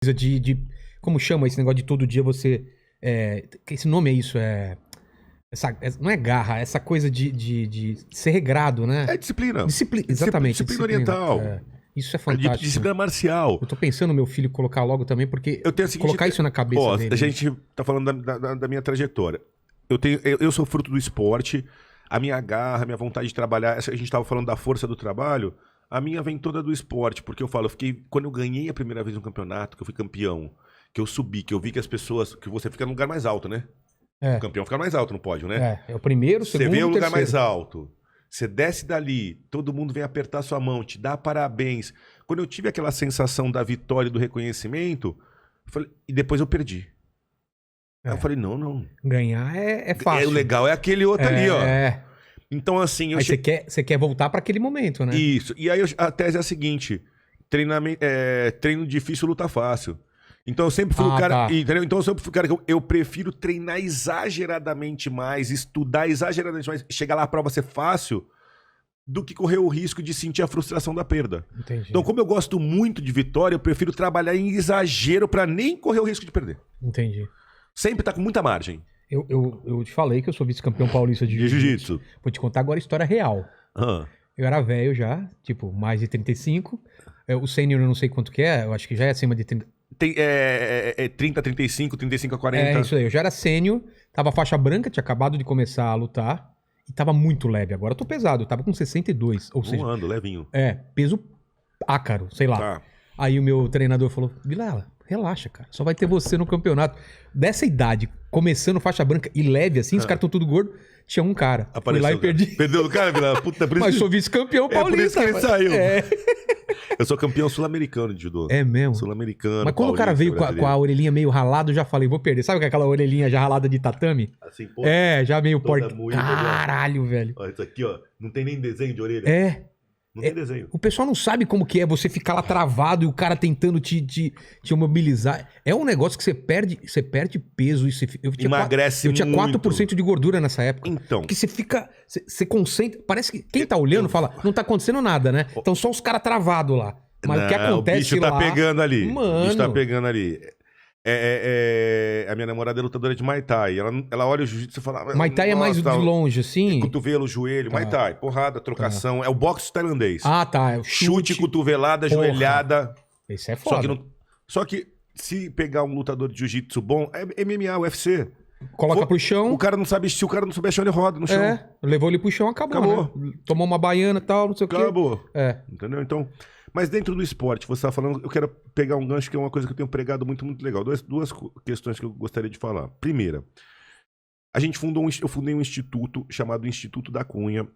coisa como chama esse negócio de todo dia você... esse nome é isso, não é garra, essa coisa de ser regrado, né? É disciplina. Exatamente. Disciplina oriental. Isso é fantástico. Disciplina marcial. Eu tô pensando no meu filho colocar logo também, porque Eu tenho a seguinte, colocar isso na cabeça dele. A gente tá falando da minha trajetória. Eu sou fruto do esporte, a minha garra, a minha vontade de trabalhar, a gente tava falando da força do trabalho, a minha vem toda do esporte, porque eu falo, quando eu ganhei a primeira vez um campeonato, que eu fui campeão, que eu subi, que eu vi que as pessoas, que você fica no lugar mais alto, né? O campeão fica mais alto no pódio, né? É o primeiro, o segundo, você vê o lugar terceiro. mais alto. Você desce dali, todo mundo vem apertar sua mão, te dá parabéns. Quando eu tive aquela sensação da vitória e do reconhecimento, e depois eu perdi. Aí eu falei, não. Ganhar é fácil. O legal é aquele outro ali, ó. Então, assim... Aí você quer voltar para aquele momento, né? Isso. E aí a tese é a seguinte, treino difícil, luta fácil. Então eu sempre fui o cara... Tá. Entendeu? Então eu sempre fui o cara que eu prefiro treinar exageradamente mais, estudar exageradamente mais, chegar lá a prova ser fácil, do que correr o risco de sentir a frustração da perda. Entendi. Então, como eu gosto muito de vitória, eu prefiro trabalhar em exagero para nem correr o risco de perder. Entendi. Sempre tá com muita margem. Eu te falei que eu sou vice-campeão paulista de jiu-jitsu. Vou te contar agora a história real. Eu era velho já, tipo, mais de 35. O sênior eu não sei quanto que é, eu acho que já é acima de 30. 30, 35, 35 a 40. É isso aí, eu já era sênior, tava faixa branca, tinha acabado de começar a lutar. E tava muito leve. Agora eu tô pesado, eu tava com 62. Ou seja, levinho. Peso ácaro, sei lá. Tá. Aí o meu treinador falou, Vilela, relaxa, cara. Só vai ter você no campeonato. Dessa idade, começando faixa branca e leve assim, os caras estão tudo gordo. Tinha um cara. Apareceu, fui lá e perdi. Perdeu o cara, Vilela? Puta, por isso Mas que... sou vice-campeão paulista. Por isso que ele saiu. É. Eu sou campeão sul-americano de judô. É mesmo? Sul-americano. Mas quando o cara veio com a orelhinha meio ralada, eu já falei, vou perder. Sabe aquela orelhinha já ralada de tatame? Assim, pô. Já meio porco. moída, Caralho, velho. Ó, isso aqui, ó. Não tem nem desenho de orelha. Não tem desenho. O pessoal não sabe como que é você ficar lá travado e o cara tentando te mobilizar. É um negócio que você perde peso. Emagrece eu tinha muito. 4% de gordura nessa época. Então. Porque você fica... Você concentra... Parece que quem tá olhando fala, não tá acontecendo nada, né? Então só os caras travados lá. Mas o que acontece lá... O bicho tá pegando ali. Mano. O bicho tá pegando ali. A minha namorada é lutadora de Muay Thai. Ela olha o jiu-jitsu e fala... Muay Thai é mais de longe, assim? Cotovelo, joelho. Muay Thai. Porrada, trocação. É o boxe tailandês. Tá. É o chute, cotovelada, joelhada. Esse é foda. Só que se pegar um lutador de jiu-jitsu bom, é MMA, UFC. Coloca pro chão. O cara não sabe, se o cara não souber chão, ele roda no chão. Levou ele pro chão, acabou. Né? Tomou uma baiana e tal, não sei o quê. Acabou. Entendeu? Então... Mas dentro do esporte, você tá falando, eu quero pegar um gancho que é uma coisa que eu tenho pregado muito, muito legal. Duas questões que eu gostaria de falar. Primeira, eu fundei um instituto chamado Instituto da Cunha,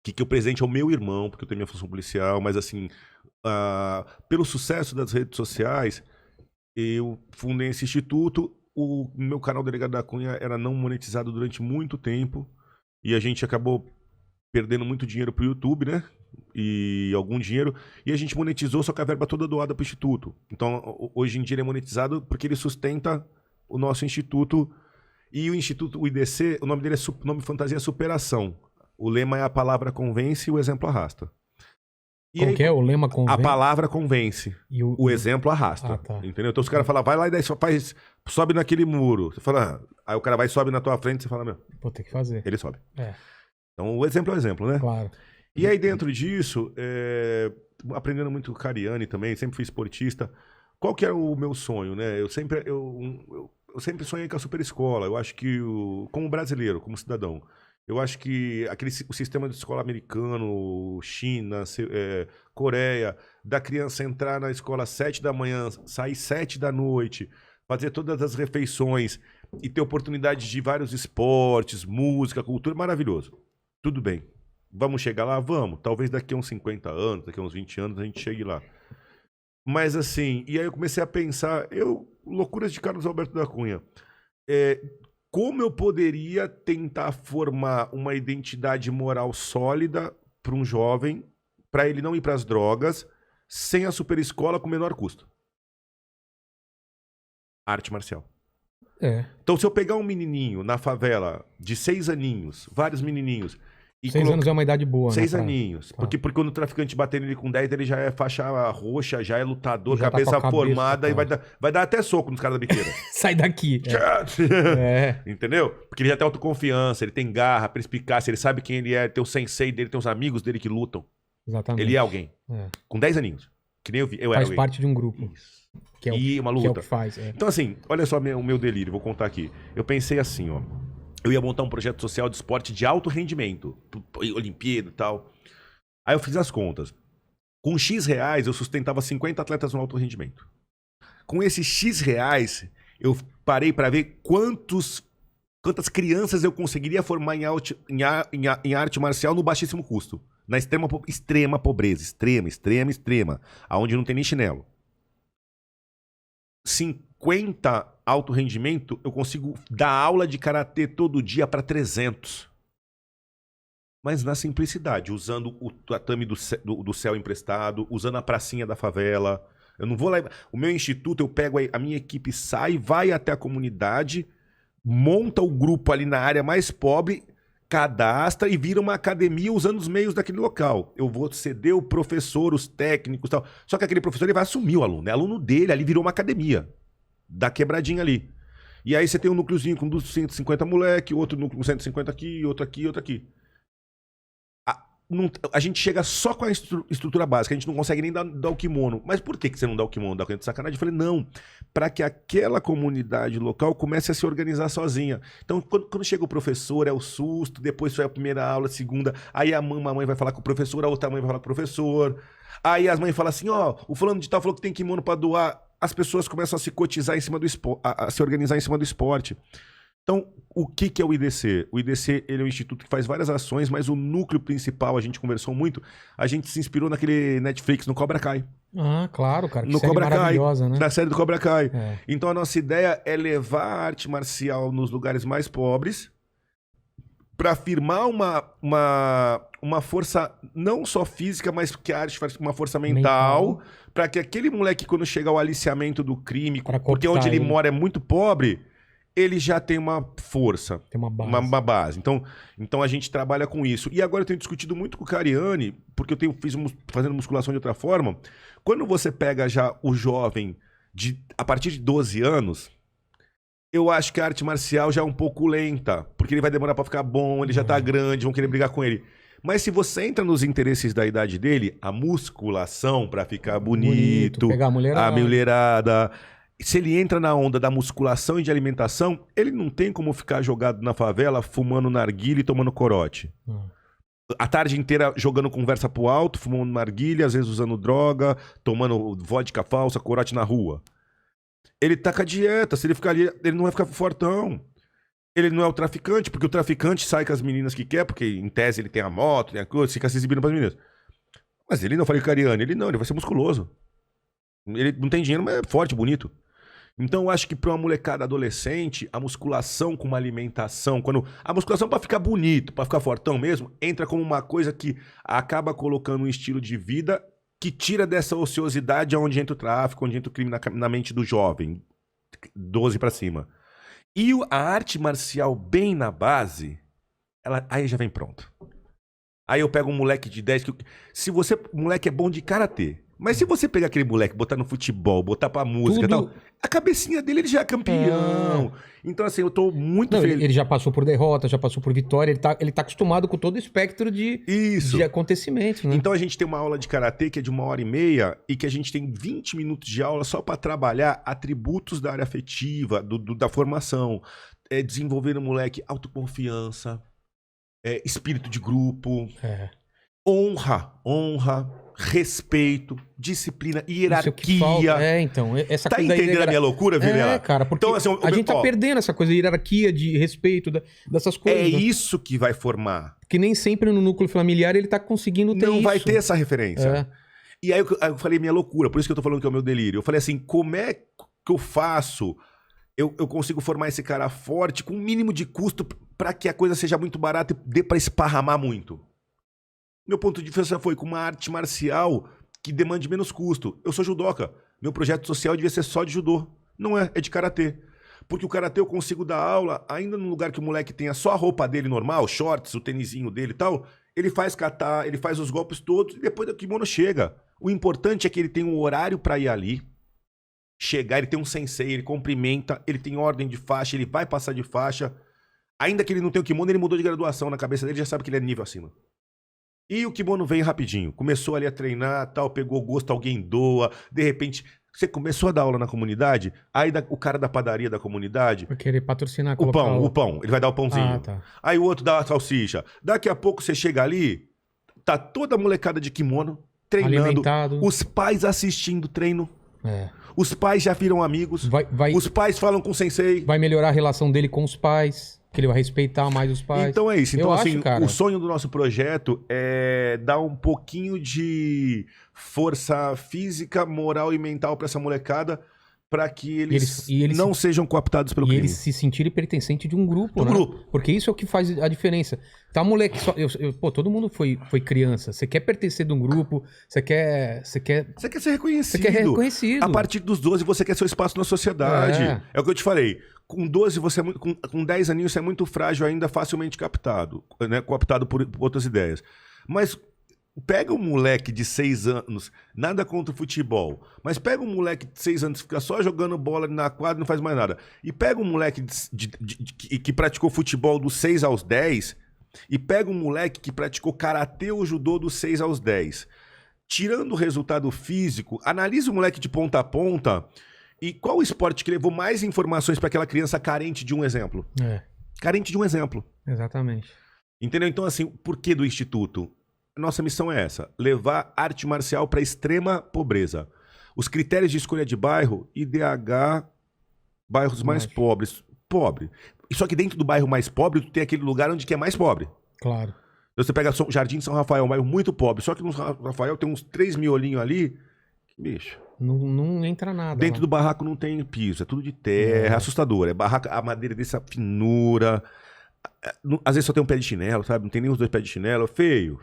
que eu presente ao meu irmão, porque eu tenho minha função policial, mas assim, pelo sucesso das redes sociais, eu fundei esse instituto. O meu canal Delegado da Cunha era não monetizado durante muito tempo, e a gente acabou perdendo muito dinheiro pro YouTube, né? E algum dinheiro, e a gente monetizou, só que a verba toda doada pro Instituto. Então, hoje em dia ele é monetizado porque ele sustenta o nosso Instituto. E o Instituto, o IDC, o nome dele é nome fantasia Superação. O lema é a palavra convence e o exemplo arrasta. E Como aí, que é? O lema convence? A palavra convence, e o exemplo arrasta. Tá. Entendeu? Então os caras falam, vai lá e daí sobe naquele muro. Você fala, aí o cara vai e sobe na tua frente, você fala, meu... Vou ter que fazer. Ele sobe. Então o exemplo é o exemplo, né? Claro. E aí dentro disso, aprendendo muito com o Cariani também, sempre fui esportista. Qual que era o meu sonho, né? Eu sempre sonhei com a super escola. Eu acho que, como brasileiro, como cidadão, eu acho que o sistema de escola americano, China, Coreia, da criança entrar na escola às 7 da manhã, sair 7 da noite, fazer todas as refeições e ter oportunidade de vários esportes, música, cultura, maravilhoso. Tudo bem. Vamos chegar lá? Vamos. Talvez daqui a uns 50 anos, daqui a uns 20 anos a gente chegue lá. Mas assim, e aí eu comecei a pensar, loucuras de Carlos Alberto da Cunha. Como eu poderia tentar formar uma identidade moral sólida para um jovem, para ele não ir para as drogas, sem a superescola com menor custo? Arte marcial. Então se eu pegar um menininho na favela de 6 aninhos, vários menininhos, E 6 anos é uma idade boa, 6 aninhos. Porque quando o traficante bater nele com 10, ele já é faixa roxa, já é lutador, já cabeça, tá formada e vai dar até soco nos caras da biqueira. Sai daqui. Entendeu? Porque ele já tem autoconfiança, ele tem garra, perspicácia, ele sabe quem ele é, tem o sensei dele, tem os amigos dele que lutam. Exatamente. Ele é alguém. Com 10 aninhos. Que nem eu Faz parte de um grupo. Isso. E uma luta. Que é o que faz. Então assim, olha só o meu delírio, vou contar aqui. Eu pensei assim, ó. Eu ia montar um projeto social de esporte de alto rendimento. Olimpíada e tal. Aí eu fiz as contas. Com X reais, eu sustentava 50 atletas no alto rendimento. Com esses X reais, eu parei para ver quantas crianças eu conseguiria formar em arte marcial no baixíssimo custo. Na extrema pobreza. Extrema. Aonde não tem nem chinelo. 50 alto rendimento, eu consigo dar aula de karatê todo dia para 300. Mas na simplicidade, usando o tatame do céu emprestado, usando a pracinha da favela. Eu não vou lá. O meu instituto, eu pego a minha equipe, vai até a comunidade, monta o grupo ali na área mais pobre, cadastra e vira uma academia usando os meios daquele local. Eu vou ceder o professor, os técnicos e tal. Só que aquele professor ele vai assumir o aluno. É aluno dele, ali virou uma academia. Da quebradinha ali. E aí você tem um núcleozinho com 250 moleque, outro núcleo com 150 aqui, outro aqui. A gente chega só com a estrutura básica, a gente não consegue nem dar o kimono. Mas por que você não dá o kimono? Dá de sacanagem? Eu falei, não, para que aquela comunidade local comece a se organizar sozinha. Então, quando chega o professor, é o susto, depois foi a primeira aula, a segunda, aí uma mãe vai falar com o professor, a outra mãe vai falar com o professor, aí as mães falam assim, ó, o fulano de tal falou que tem kimono para doar, as pessoas começam a se cotizar em cima do esporte, a se organizar em cima do esporte. Então, o que é o IDC? O IDC ele é um instituto que faz várias ações, mas o núcleo principal, a gente conversou muito, a gente se inspirou naquele Netflix, no Cobra Kai. Ah, claro, cara. Que no série Cobra maravilhosa, Kai, né? na série do Cobra Kai. Então, a nossa ideia é levar a arte marcial nos lugares mais pobres para firmar uma força não só física, mas que a arte faz uma força mental. Para que aquele moleque, quando chega ao aliciamento do crime, porque onde ele mora é muito pobre, ele já tem uma força, tem uma base. Então a gente trabalha com isso. E agora eu tenho discutido muito com o Cariani, porque eu fazendo musculação de outra forma. Quando você pega já o jovem a partir de 12 anos, eu acho que a arte marcial já é um pouco lenta, porque ele vai demorar para ficar bom, ele já tá grande, vão querer brigar com ele. Mas se você entra nos interesses da idade dele, a musculação para ficar bonito, pegar a mulherada. Se ele entra na onda da musculação e de alimentação, ele não tem como ficar jogado na favela fumando narguilha e tomando corote. A tarde inteira jogando conversa pro alto, fumando narguilha, às vezes usando droga, tomando vodka falsa, corote na rua. Ele tá com a dieta, se ele ficar ali, ele não vai ficar fortão. Ele não é o traficante, porque o traficante sai com as meninas que quer, porque em tese ele tem a moto, tem a coisa, fica se exibindo pras meninas. Mas ele não, falei com o Cariani, ele vai ser musculoso. Ele não tem dinheiro, mas é forte, bonito. Então eu acho que para uma molecada adolescente, a musculação com uma alimentação, a musculação para ficar bonito, para ficar fortão mesmo, entra como uma coisa que acaba colocando um estilo de vida que tira dessa ociosidade onde entra o tráfico, onde entra o crime na mente do jovem, 12 para cima. E a arte marcial bem na base, aí já vem pronto. Aí eu pego um moleque de 10, o moleque é bom de karatê, mas se você pegar aquele moleque, botar no futebol, botar pra música e tal, a cabecinha dele ele já é campeão. Então assim, eu tô muito feliz. Ele já passou por derrota, já passou por vitória, ele tá acostumado com todo o espectro de acontecimentos, né? Então a gente tem uma aula de karatê que é de 1h30 e que a gente tem 20 minutos de aula só pra trabalhar atributos da área afetiva, da formação, desenvolver no moleque autoconfiança, espírito de grupo, honra, respeito, disciplina, hierarquia. Então, essa tá coisa entendendo a minha loucura, Vilela? Cara, porque então, assim, a gente tá perdendo essa coisa de hierarquia, de respeito, dessas coisas. É isso que vai formar. Que nem sempre no núcleo familiar ele tá conseguindo ter isso. Não vai ter essa referência. E aí eu falei minha loucura, por isso que eu tô falando que é o meu delírio. Eu falei assim, como é que eu faço? Eu consigo formar esse cara forte com o mínimo de custo para que a coisa seja muito barata e dê pra esparramar muito. Meu ponto de vista foi com uma arte marcial que demande menos custo. Eu sou judoca. Meu projeto social devia ser só de judô. Não é de karatê. Porque o karatê eu consigo dar aula ainda num lugar que o moleque tenha só a roupa dele normal, shorts, o tênisinho dele e tal. Ele faz kata, ele faz os golpes todos e depois o kimono chega. O importante é que ele tem um horário para ir ali, chegar, ele tem um sensei, ele cumprimenta, ele tem ordem de faixa, ele vai passar de faixa. Ainda que ele não tenha o kimono, ele mudou de graduação na cabeça dele, já sabe que ele é nível acima. E o kimono vem rapidinho. Começou ali a treinar, tal, pegou gosto, alguém doa. De repente, você começou a dar aula na comunidade, aí o cara da padaria da comunidade... Porque ele patrocinar... O pão. Ele vai dar o pãozinho. Tá. Aí o outro dá a salsicha. Daqui a pouco você chega ali, tá toda a molecada de kimono, treinando. Alimentado. Os pais assistindo o treino. Os pais já viram amigos. Os pais falam com o sensei. Vai melhorar a relação dele com os pais. Que ele vai respeitar mais os pais. Então é isso. Então, assim, o sonho do nosso projeto é dar um pouquinho de força física, moral e mental para essa molecada, para que eles não sejam cooptados pelo crime. E eles se sentirem pertencentes de um grupo, né? Porque isso é o que faz a diferença. Tá, moleque, todo mundo foi criança. Você quer pertencer de um grupo, você quer ser reconhecido. Você quer reconhecido. A partir dos 12, você quer seu espaço na sociedade. É o que eu te falei. Com 12, você com 10 aninhos, você é muito frágil ainda, facilmente captado, né? Cooptado por outras ideias. Mas pega um moleque de 6 anos, nada contra o futebol, mas pega um moleque de 6 anos que fica só jogando bola na quadra e não faz mais nada. E pega um moleque que praticou futebol dos 6 aos 10, e pega um moleque que praticou karatê ou judô dos 6 aos 10. Tirando o resultado físico, analisa o moleque de ponta a ponta. E qual o esporte que levou mais informações para aquela criança carente de um exemplo? Carente de um exemplo. Exatamente. Entendeu? Então, assim, por que do Instituto? Nossa missão é essa: levar arte marcial para extrema pobreza. Os critérios de escolha de bairro, IDH, bairros mais pobres. Pobre. Só que dentro do bairro mais pobre, tu tem aquele lugar onde que é mais pobre. Claro. Então você pega Jardim de São Rafael, um bairro muito pobre. Só que no São Rafael tem uns 3 miolinhos ali. Bicho. Não entra nada. Dentro do barraco não tem piso, é tudo de terra, assustador. É barraco, a madeira dessa finura. Às vezes só tem um pé de chinelo, sabe? Não tem nem os 2 pés de chinelo. Feio.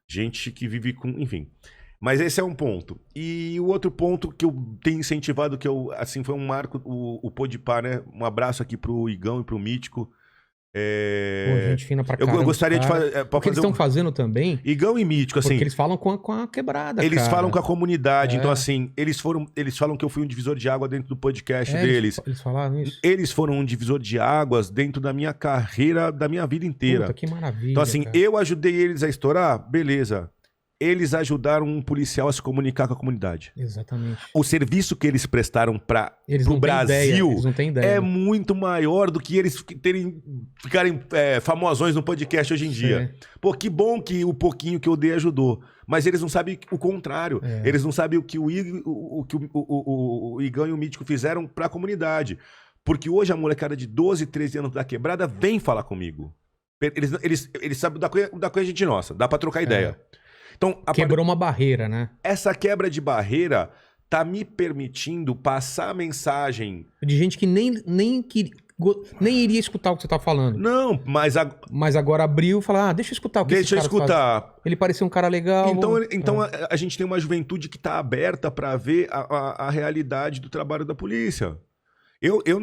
Gente que vive com... Enfim. Mas esse é um ponto. E o outro ponto que eu tenho incentivado, que eu, assim, foi um marco, o Podpah, né? Um abraço aqui pro Igão e pro Mítico. Gente fina pra caramba, eu gostaria de fazer... O que eles estão fazendo também... Igão e Mítico, assim... Porque eles falam com a quebrada, Eles falam com a comunidade. Então, assim, eles falam que eu fui um divisor de água dentro do podcast deles. Eles falaram isso? Eles foram um divisor de águas dentro da minha carreira, da minha vida inteira. Puta, que maravilha, então, assim, cara. eu ajudei eles a estourar? Beleza. Eles ajudaram um policial a se comunicar com a comunidade. Exatamente. O serviço que eles prestaram pro Brasil é muito maior do que eles ficarem famosões no podcast hoje em dia. Pô, que bom que o pouquinho que eu dei ajudou. Mas eles não sabem o contrário. Eles não sabem o que o Igão e o Mítico fizeram pra comunidade. Porque hoje a molecada de 12, 13 anos da quebrada vem falar comigo. Eles sabem da coisa gente nossa. Dá pra trocar ideia. Então, quebrou uma barreira, né? Essa quebra de barreira tá me permitindo passar a mensagem... De gente que nem iria escutar o que você tá falando. Não, mas... Mas agora abriu e falou, deixa eu escutar o que esse cara faz. Deixa eu escutar. Ele parecia um cara legal. Então a gente tem uma juventude que tá aberta para ver a realidade do trabalho da polícia. Eu